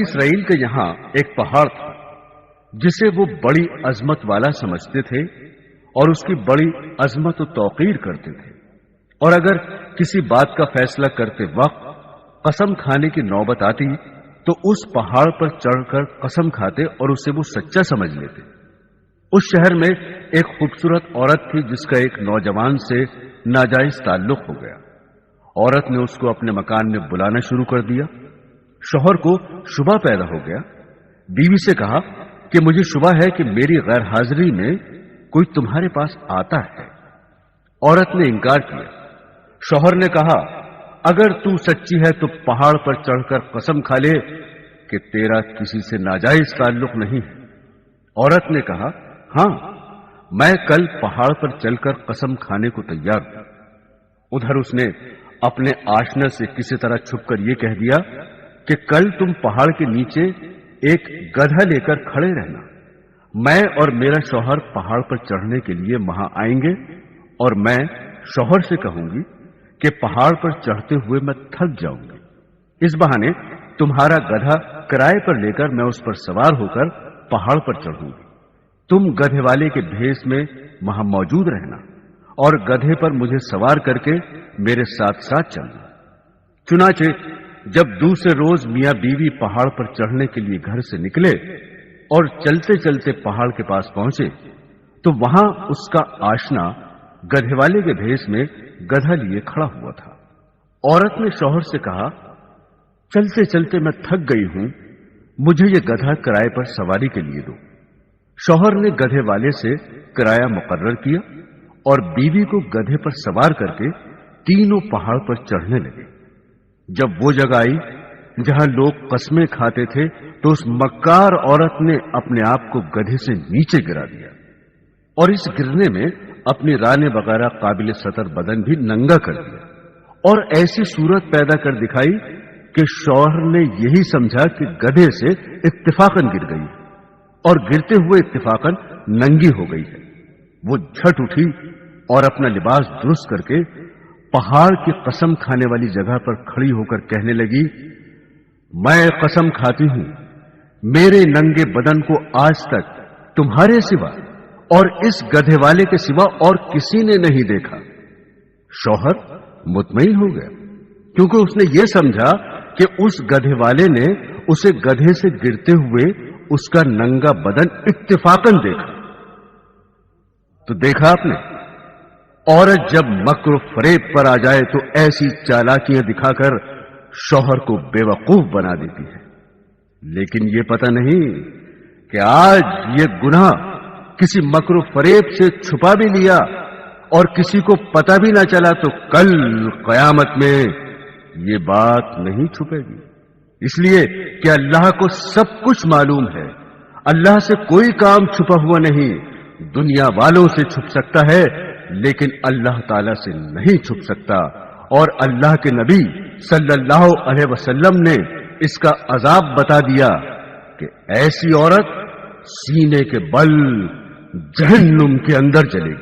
اسرائیل کے یہاں ایک پہاڑ تھا جسے وہ بڑی عظمت والا سمجھتے تھے اور اس کی بڑی عظمت و توقیر کرتے تھے، اور اگر کسی بات کا فیصلہ کرتے وقت قسم کھانے کی نوبت آتی تو اس پہاڑ پر چڑھ کر قسم کھاتے اور اسے وہ سچا سمجھ لیتے۔ اس شہر میں ایک خوبصورت عورت تھی جس کا ایک نوجوان سے ناجائز تعلق ہو گیا۔ عورت نے اس کو اپنے مکان میں بلانا شروع کر دیا۔ شوہر کو شبہ پیدا ہو گیا۔ بیوی سے کہا کہ مجھے شبہ ہے کہ میری غیر حاضری میں کوئی تمہارے پاس آتا ہے۔ عورت نے انکار کیا۔ شوہر نے کہا اگر تو سچی ہے تو پہاڑ پر چڑھ کر قسم کھا لے کہ تیرا کسی سے ناجائز تعلق نہیں ہے۔ عورت نے کہا ہاں، میں کل پہاڑ پر چل کر قسم کھانے کو تیار ہوں۔ ادھر اس نے اپنے آشنا سے کسی طرح چھپ کر یہ کہہ دیا کہ کل تم پہاڑ کے نیچے ایک گدھا لے کر کھڑے رہنا، میں اور میرا شوہر پہاڑ پر چڑھنے کے لیے وہاں آئیں گے، اور میں شوہر سے کہوں گی کہ پہاڑ پر چڑھتے ہوئے میں تھک جاؤں گی، اس بہانے تمہارا گدھا کرائے پر لے کر میں اس پر سوار ہو کر پہاڑ پر چڑھوں گی۔ تم گدھے والے کے بھیس میں وہاں موجود رہنا اور گدھے پر مجھے سوار کر کے میرے ساتھ ساتھ چلنا۔ چنانچہ جب دوسرے روز میاں بیوی پہاڑ پر چڑھنے کے لیے گھر سے نکلے اور چلتے چلتے پہاڑ کے پاس پہنچے تو وہاں اس کا آشنا گدھے والے کے بھیس میں گدھا لیے کھڑا ہوا تھا۔ عورت نے شوہر سے کہا چلتے چلتے میں تھک گئی ہوں، مجھے یہ گدھا کرائے پر سواری کے لیے دو۔ شوہر نے گدھے والے سے کرایہ مقرر کیا اور بیوی کو گدھے پر سوار کر کے تینوں پہاڑ پر چڑھنے لگے۔ جب وہ جگہ آئی جہاں لوگ قسمیں کھاتے تھے تو اس مکار عورت نے اپنے آپ کو گدھے سے نیچے گرا دیا اور اس گرنے میں اپنی رانے وغیرہ قابل سطر بدن بھی ننگا کر دیا اور ایسی صورت پیدا کر دکھائی کہ شوہر نے یہی سمجھا کہ گدھے سے اتفاقاً گر گئی اور گرتے ہوئے اتفاقاً ننگی ہو گئی ہے۔ وہ جھٹ اٹھی اور اپنا لباس درست کر کے پہاڑ کی قسم کھانے والی جگہ پر کھڑی ہو کر کہنے لگی میں قسم کھاتی ہوں میرے ننگے بدن کو آج تک تمہارے سوا اور اس گدھے والے کے سوا اور کسی نے نہیں دیکھا۔ شوہر مطمئن ہو گیا کیونکہ اس نے یہ سمجھا کہ اس گدھے والے نے اسے گدھے سے گرتے ہوئے اس کا ننگا بدن اتفاقاً دیکھا۔ تو دیکھا آپ نے، عورت جب مکر و فریب پر آ جائے تو ایسی چالاکیاں دکھا کر شوہر کو بے وقوف بنا دیتی ہے، لیکن یہ پتہ نہیں کہ آج یہ گناہ کسی مکر و فریب سے چھپا بھی لیا اور کسی کو پتہ بھی نہ چلا تو کل قیامت میں یہ بات نہیں چھپے گی، اس لیے کہ اللہ کو سب کچھ معلوم ہے۔ اللہ سے کوئی کام چھپا ہوا نہیں، دنیا والوں سے چھپ سکتا ہے لیکن اللہ تعالی سے نہیں چھپ سکتا، اور اللہ کے نبی صلی اللہ علیہ وسلم نے اس کا عذاب بتا دیا کہ ایسی عورت سینے کے بل جہنم کے اندر چلے گی۔